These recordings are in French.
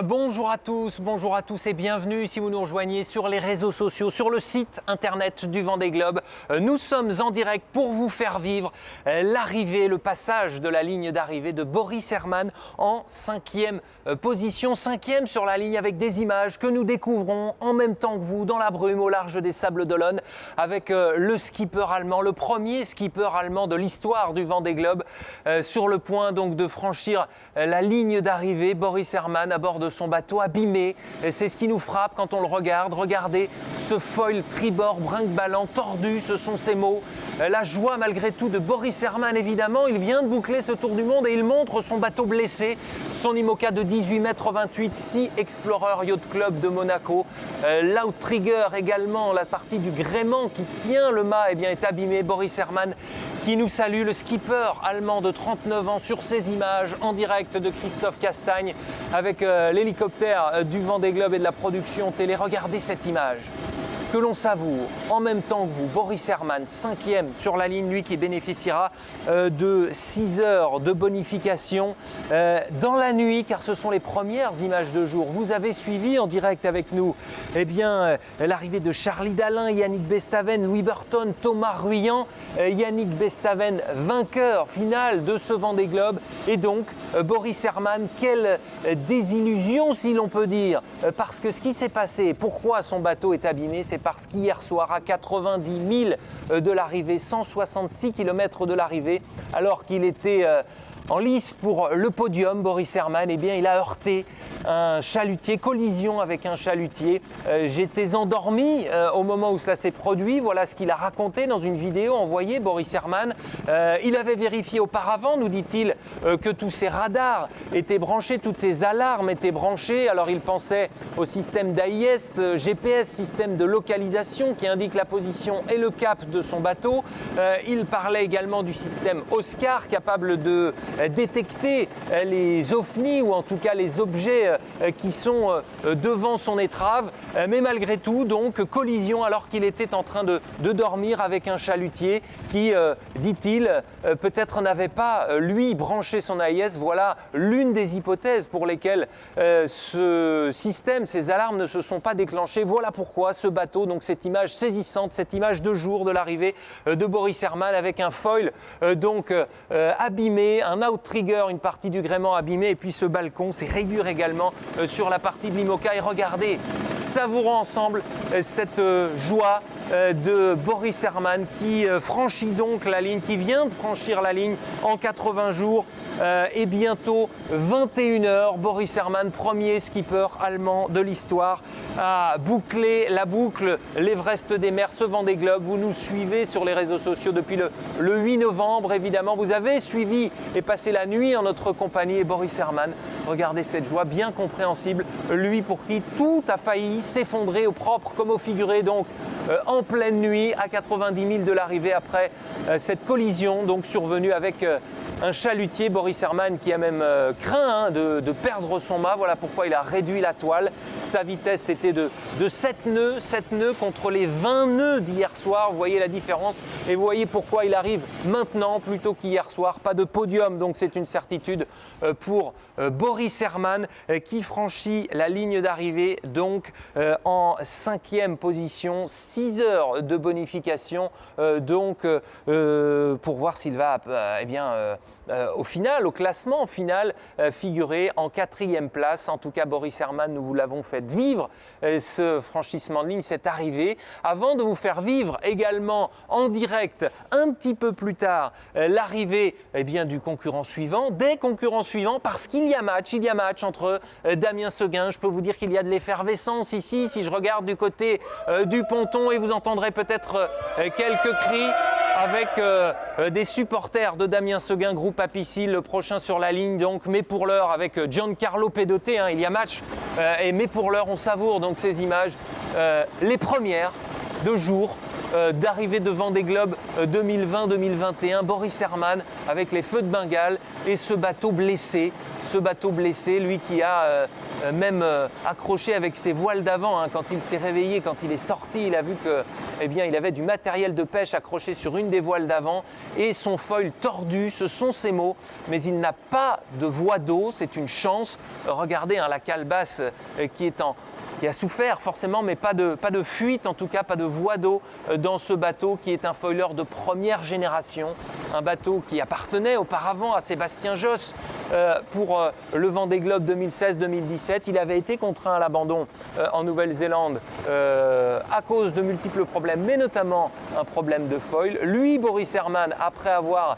Bonjour à tous et bienvenue si vous nous rejoignez sur les réseaux sociaux, sur le site internet du Vendée Globe. Nous sommes en direct pour vous faire vivre l'arrivée, le passage de la ligne d'arrivée de Boris Herrmann en 5e position, 5e sur la ligne avec des images que nous découvrons en même temps que vous dans la brume au large des Sables d'Olonne avec le skipper allemand, le premier skipper allemand de l'histoire du Vendée Globe sur le point donc de franchir la ligne d'arrivée. Boris Herrmann à bord de son bateau abîmé, c'est ce qui nous frappe quand on le regarde. Regardez ce foil tribord brinque-ballant tordu, ce sont ses mots. La joie malgré tout de Boris Herrmann évidemment, il vient de boucler ce tour du monde et il montre son bateau blessé, son IMOCA de 18,28 m, Sea Explorer Yacht Club de Monaco. L'outrigger également, la partie du gréement qui tient le mât est abîmée. Boris Herrmann qui nous salue, le skipper allemand de 39 ans sur ces images en direct de Christophe Castagne avec l'hélicoptère du Vendée Globe et de la production télé. Regardez cette image que l'on savoure en même temps que vous. Boris Herrmann, 5e sur la ligne, lui qui bénéficiera de 6 heures de bonification dans la nuit, car ce sont les premières images de jour. Vous avez suivi en direct avec nous l'arrivée de Charlie Dalin, Yannick Bestaven, Louis Burton, Thomas Ruyant. Yannick Bestaven, vainqueur final de ce Vendée Globe. Et donc, Boris Herrmann, quelle désillusion si l'on peut dire, parce que ce qui s'est passé, pourquoi son bateau est abîmé, c'est parce qu'hier soir, à 90 000 de l'arrivée, 166 km de l'arrivée, alors qu'il était en lice pour le podium, Boris Herrmann, il a heurté un chalutier, collision avec un chalutier. J'étais endormi au moment où cela s'est produit. Voilà ce qu'il a raconté dans une vidéo envoyée, Boris Herrmann. Il avait vérifié auparavant, nous dit-il, que tous ses radars étaient branchés, toutes ses alarmes étaient branchées. Alors il pensait au système d'AIS, GPS, système de localisation qui indique la position et le cap de son bateau. Il parlait également du système Oscar, capable de détecter les ovnis ou en tout cas les objets qui sont devant son étrave, mais malgré tout donc collision alors qu'il était en train de dormir avec un chalutier qui, dit-il, peut-être n'avait pas lui branché son AIS. Voilà l'une des hypothèses pour lesquelles ce système, ces alarmes ne se sont pas déclenchées. Voilà pourquoi ce bateau, donc cette image saisissante, cette image de jour de l'arrivée de Boris Herrmann avec un foil abîmé, un outrigger, une partie du gréement abîmée, et puis ce balcon, ces rayures également sur la partie de l'IMOCA. Et regardez, savourons ensemble cette joie de Boris Herrmann qui franchit donc la ligne, qui vient de franchir la ligne en 80 jours et bientôt 21 heures. Boris Herrmann, premier skipper allemand de l'histoire, a bouclé la boucle, l'Everest des mers, ce Vendée Globe. Vous nous suivez sur les réseaux sociaux depuis le 8 novembre, évidemment. Vous avez suivi et passé la nuit en notre compagnie. Et Boris Herrmann, regardez cette joie bien compréhensible, lui pour qui tout a failli s'effondrer au propre comme au figuré, donc en pleine nuit à 90 000 de l'arrivée après cette collision donc survenue avec un chalutier. Boris Herrmann qui a même craint de perdre son mât. Voilà pourquoi il a réduit la toile. Sa vitesse était de 7 nœuds contre les 20 nœuds d'hier soir. Vous voyez la différence et vous voyez pourquoi il arrive maintenant plutôt qu'hier soir. Pas de podium, donc c'est une certitude pour Boris Herrmann qui franchit la ligne d'arrivée donc en 5e position. 6 heures de bonification pour voir s'il va au final, au classement final, figurer en 4e place. En tout cas, Boris Herrmann, nous vous l'avons fait vivre ce franchissement de ligne, cette arrivée, avant de vous faire vivre également en direct un petit peu plus tard l'arrivée du concurrent suivant, des concurrents suivants, parce qu'il y a match entre Damien Seguin. Je peux vous dire qu'il y a de l'effervescence ici. Si je regarde du côté du ponton, et vous entendrez peut-être quelques cris avec des supporters de Damien Seguin, groupe Apicil, le prochain sur la ligne donc, mais pour l'heure avec Giancarlo Pedoté, il y a match, mais pour l'heure on savoure donc ces images, les premières de jour d'arrivée de Vendée Globe 2020-2021, Boris Herrmann avec les feux de Bengale et ce bateau blessé, ce bateau blessé, lui qui a même accroché avec ses voiles d'avant, hein, quand il s'est réveillé, quand il est sorti, il a vu que, eh bien, il avait du matériel de pêche accroché sur une des voiles d'avant et son foil tordu, ce sont ses mots, mais il n'a pas de voie d'eau, c'est une chance. Regardez hein, la calebasse qui a souffert forcément, mais pas de fuite, en tout cas pas de voie d'eau dans ce bateau qui est un foiler de première génération, un bateau qui appartenait auparavant à Sébastien Josse pour le Vendée Globe 2016-2017. Il avait été contraint à l'abandon en Nouvelle-Zélande à cause de multiples problèmes, mais notamment un problème de foil. Lui, Boris Herrmann, après avoir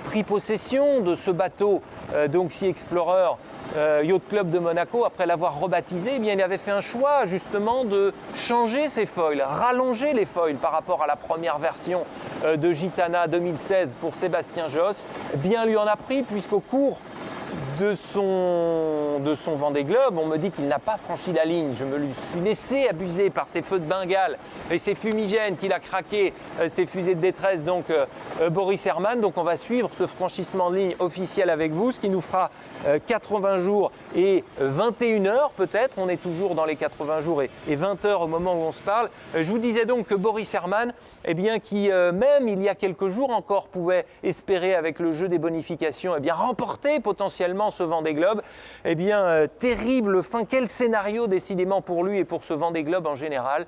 pris possession de ce bateau, donc Sea Explorer, Yacht Club de Monaco, après l'avoir rebaptisé, eh bien, il avait fait un choix justement de changer ses foils, rallonger les foils par rapport à la première version de Gitana 2016 pour Sébastien Josse. Bien lui en a pris puisqu'au cours de son Vendée Globe, on me dit qu'il n'a pas franchi la ligne. Je me suis laissé abuser par ses feux de Bengale et ses fumigènes qu'il a craqué, ses fusées de détresse, donc Boris Herrmann. Donc on va suivre ce franchissement de ligne officiel avec vous, ce qui nous fera 80 jours et 21 heures peut-être. On est toujours dans les 80 jours et 20 heures au moment où on se parle. Je vous disais donc que Boris Herrmann, eh bien, qui même il y a quelques jours encore pouvait espérer avec le jeu des bonifications, eh bien, remporter potentiellement ce Vendée Globe, eh bien, terrible fin. Quel scénario décidément pour lui et pour ce Vendée Globe en général,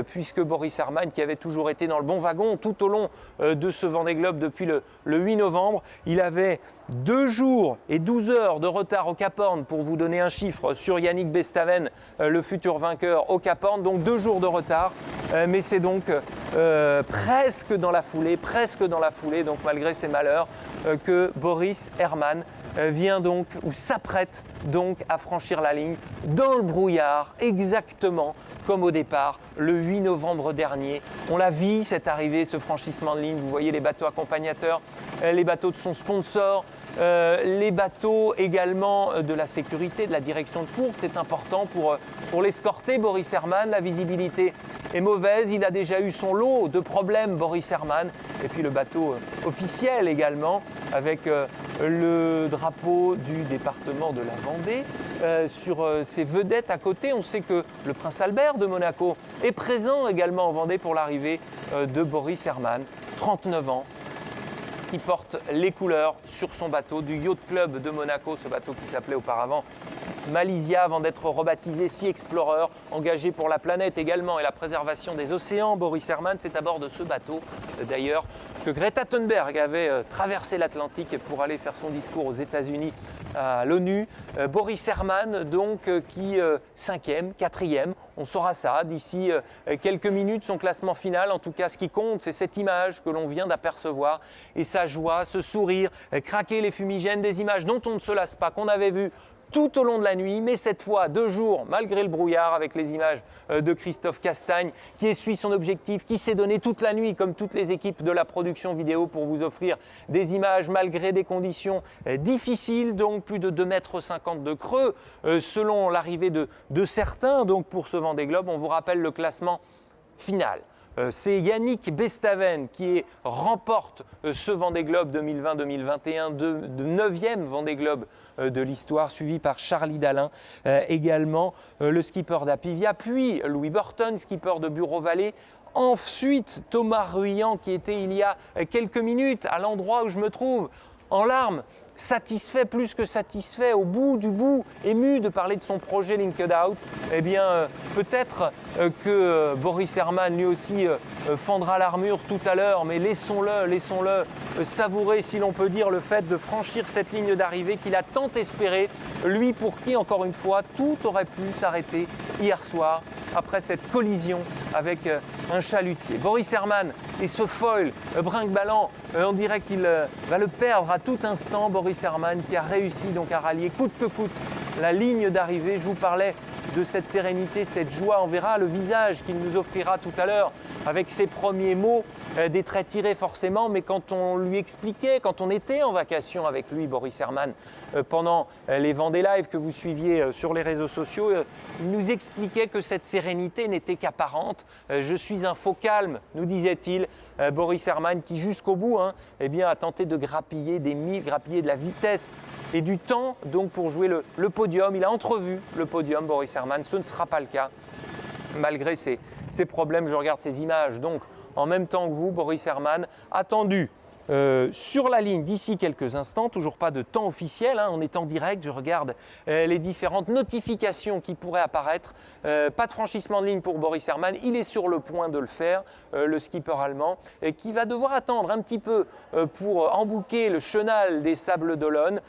puisque Boris Herrmann, qui avait toujours été dans le bon wagon tout au long de ce Vendée Globe depuis le 8 novembre, il avait 2 jours et 12 heures de retard au Cap Horn, pour vous donner un chiffre, sur Yannick Bestaven, le futur vainqueur au Cap Horn, donc 2 jours de retard, mais c'est donc presque dans la foulée, donc malgré ses malheurs, que Boris Herrmann vient donc, ou s'apprête donc à franchir la ligne dans le brouillard, exactement comme au départ, le 8 novembre dernier. On l'a vu, cette arrivée, ce franchissement de ligne. Vous voyez les bateaux accompagnateurs, les bateaux de son sponsor, les bateaux également de la sécurité, de la direction de course. C'est important pour l'escorter, Boris Herrmann. La visibilité est mauvaise. Il a déjà eu son lot de problèmes, Boris Herrmann. Et puis le bateau officiel également, avec le drapeau du département de la Vendée. Sur ses vedettes à côté, on sait que le prince Albert de Monaco est présent également en Vendée pour l'arrivée de Boris Herrmann, 39 ans, qui porte les couleurs sur son bateau du Yacht Club de Monaco, ce bateau qui s'appelait auparavant Malaysia avant d'être rebaptisé Sea Explorer, engagé pour la planète également et la préservation des océans. Boris Herrmann, c'est à bord de ce bateau d'ailleurs que Greta Thunberg avait traversé l'Atlantique pour aller faire son discours aux États-Unis à l'ONU. Boris Herrmann donc qui 5e, 4e, on saura ça d'ici quelques minutes, son classement final. En tout cas, ce qui compte, c'est cette image que l'on vient d'apercevoir et sa joie, ce sourire, craquer les fumigènes, des images dont on ne se lasse pas, qu'on avait vues tout au long de la nuit, mais cette fois 2 jours, malgré le brouillard, avec les images de Christophe Castagne, qui essuie son objectif, qui s'est donné toute la nuit, comme toutes les équipes de la production vidéo, pour vous offrir des images malgré des conditions difficiles, donc plus de 2,50 m de creux, selon l'arrivée de certains. Donc pour ce Vendée Globe, on vous rappelle le classement final. C'est Yannick Bestaven qui remporte ce Vendée Globe 2020-2021, de 9e Vendée Globe de l'histoire, suivi par Charlie Dalin, également le skipper d'Apivia, puis Louis Burton, skipper de Bureau-Vallée. Ensuite, Thomas Ruyant, qui était il y a quelques minutes à l'endroit où je me trouve, en larmes, satisfait, plus que satisfait, au bout du bout, ému de parler de son projet Linked Out. Eh bien, peut-être que Boris Herrmann, lui aussi, fendra l'armure tout à l'heure, mais laissons-le savourer, si l'on peut dire, le fait de franchir cette ligne d'arrivée qu'il a tant espéré, lui pour qui, encore une fois, tout aurait pu s'arrêter hier soir, après cette collision avec un chalutier. Boris Herrmann et ce foil brinque-ballant, on dirait qu'il va le perdre à tout instant. Boris Herrmann qui a réussi donc à rallier coûte que coûte la ligne d'arrivée. Je vous parlais de cette sérénité, cette joie. On verra le visage qu'il nous offrira tout à l'heure avec ses premiers mots, des traits tirés forcément, mais quand on lui expliquait, quand on était en vacation avec lui, Boris Herrmann, pendant les Vendée Live que vous suiviez sur les réseaux sociaux, il nous expliquait que cette sérénité n'était qu'apparente. Je suis un faux calme, nous disait-il, Boris Herrmann, qui jusqu'au bout eh bien, a tenté de grappiller des milles, grappiller de la vitesse et du temps donc pour jouer le podium. Il a entrevu le podium, Boris Herrmann, ce ne sera pas le cas. Malgré ces problèmes, je regarde ces images, donc en même temps que vous, Boris Herrmann, attendu sur la ligne d'ici quelques instants, toujours pas de temps officiel, on est en direct, je regarde les différentes notifications qui pourraient apparaître. Pas de franchissement de ligne pour Boris Herrmann, il est sur le point de le faire, le skipper allemand, qui va devoir attendre un petit peu pour embouquer le chenal des Sables d'Olonne.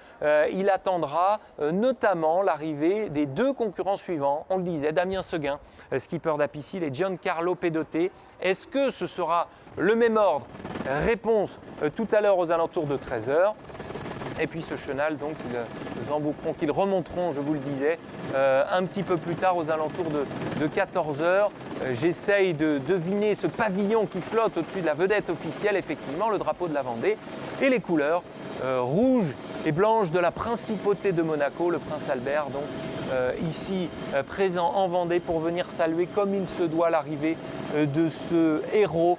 Il attendra notamment l'arrivée des deux concurrents suivants, on le disait, Damien Seguin, skipper d'Apicil, et Giancarlo Pedoté. Est-ce que ce sera le même ordre? Réponse tout à l'heure aux alentours de 13h. Et puis ce chenal, donc, ils embouqueront, qu'ils remonteront, je vous le disais, un petit peu plus tard aux alentours de 14h. J'essaye de deviner ce pavillon qui flotte au-dessus de la vedette officielle, effectivement, le drapeau de la Vendée, et les couleurs rouges et blanches de la principauté de Monaco, le prince Albert, donc ici présent en Vendée pour venir saluer comme il se doit l'arrivée de ce héros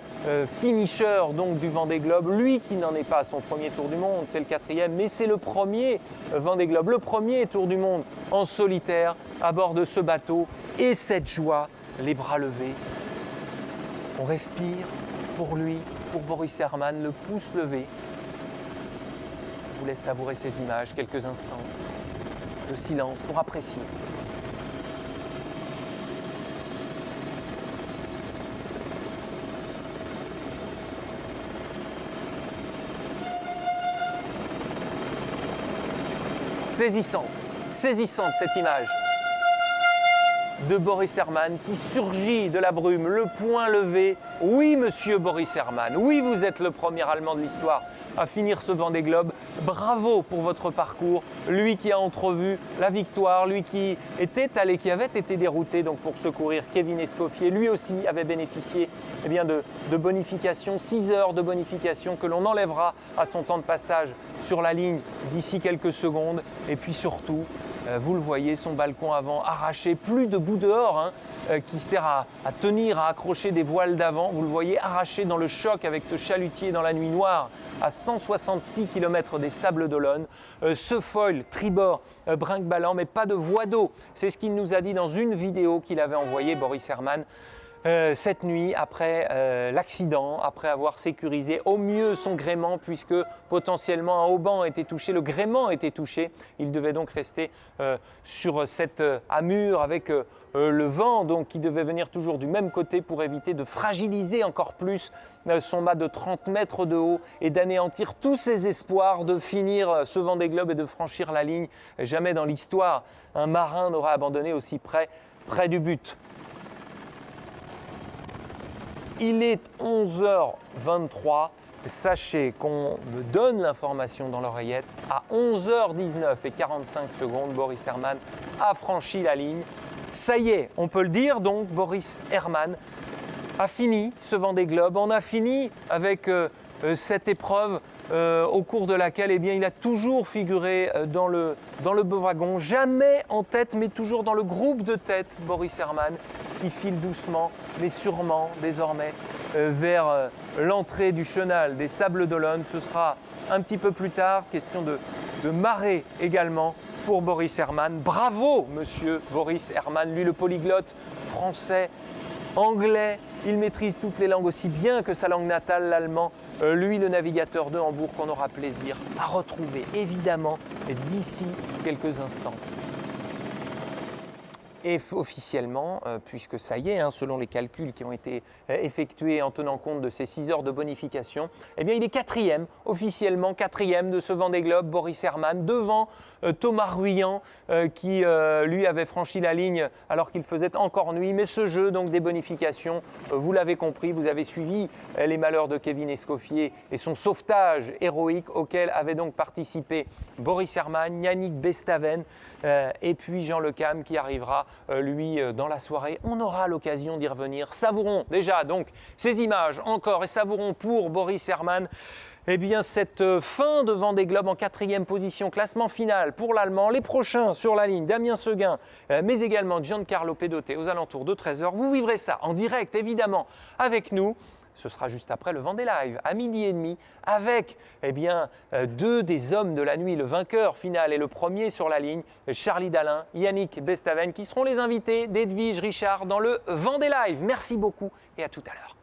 finisher donc du Vendée Globe, lui qui n'en est pas à son premier tour du monde, c'est le 4e, mais c'est le premier Vendée Globe, le premier tour du monde en solitaire à bord de ce bateau, et cette joie, les bras levés. On respire pour lui, pour Boris Herrmann, le pouce levé. Je vous laisse savourer ces images quelques instants de silence pour apprécier. Saisissante cette image de Boris Herrmann qui surgit de la brume, le poing levé. Oui, monsieur Boris Herrmann, oui, vous êtes le premier Allemand de l'histoire à finir ce Vendée Globe. Bravo pour votre parcours. Lui qui a entrevu la victoire, lui qui avait été dérouté donc pour secourir Kevin Escoffier, lui aussi avait bénéficié de bonification, 6 heures de bonification que l'on enlèvera à son temps de passage sur la ligne d'ici quelques secondes. Et puis surtout, vous le voyez, son balcon avant arraché, plus de bout dehors qui sert à tenir, à accrocher des voiles d'avant. Vous le voyez arraché dans le choc avec ce chalutier dans la nuit noire à 166 km des Sables d'Olonne. Ce foil tribord brinque-ballant, mais pas de voie d'eau. C'est ce qu'il nous a dit dans une vidéo qu'il avait envoyée, Boris Herrmann, cette nuit après l'accident, après avoir sécurisé au mieux son gréement, puisque potentiellement un haubans était touché, le gréement était touché. Il devait donc rester sur cette amure avec le vent donc, qui devait venir toujours du même côté pour éviter de fragiliser encore plus son mât de 30 mètres de haut et d'anéantir tous ses espoirs de finir ce Vendée Globe et de franchir la ligne. Jamais dans l'histoire, un marin n'aura abandonné aussi près du but. Il est 11h23. Sachez qu'on me donne l'information dans l'oreillette. À 11h19 et 45 secondes, Boris Herrmann a franchi la ligne. Ça y est, on peut le dire donc, Boris Herrmann a fini ce Vendée Globe. On a fini avec cette épreuve au cours de laquelle il a toujours figuré dans le beau wagon, jamais en tête, mais toujours dans le groupe de tête, Boris Herrmann, qui file doucement, mais sûrement, désormais, vers l'entrée du chenal des Sables d'Olonne. Ce sera un petit peu plus tard, question de marée également pour Boris Herrmann. Bravo, monsieur Boris Herrmann, lui le polyglotte français, anglais, il maîtrise toutes les langues aussi bien que sa langue natale, l'allemand. Lui, le navigateur de Hambourg, qu'on aura plaisir à retrouver, évidemment, d'ici quelques instants. Et officiellement, puisque ça y est, selon les calculs qui ont été effectués en tenant compte de ces 6 heures de bonification, il est 4e, officiellement 4e de ce Vendée Globe, Boris Herrmann, devant Thomas Ruyant qui lui avait franchi la ligne alors qu'il faisait encore nuit. Mais ce jeu, donc des bonifications, vous l'avez compris, vous avez suivi les malheurs de Kevin Escoffier et son sauvetage héroïque auquel avait donc participé Boris Herrmann, Yannick Bestaven et puis Jean Le Cam qui arrivera lui dans la soirée. On aura l'occasion d'y revenir. Savourons déjà donc ces images encore et savourons pour Boris Herrmann eh bien, cette fin de Vendée Globe en 4e position, classement final pour l'Allemand. Les prochains sur la ligne, Damien Seguin, mais également Giancarlo Pedoté aux alentours de 13h. Vous vivrez ça en direct, évidemment, avec nous. Ce sera juste après le Vendée Live, à 12h30, avec eh bien, deux des hommes de la nuit, le vainqueur final et le premier sur la ligne, Charlie Dalin, Yannick Bestaven, qui seront les invités d'Edwige Richard dans le Vendée Live. Merci beaucoup et à tout à l'heure.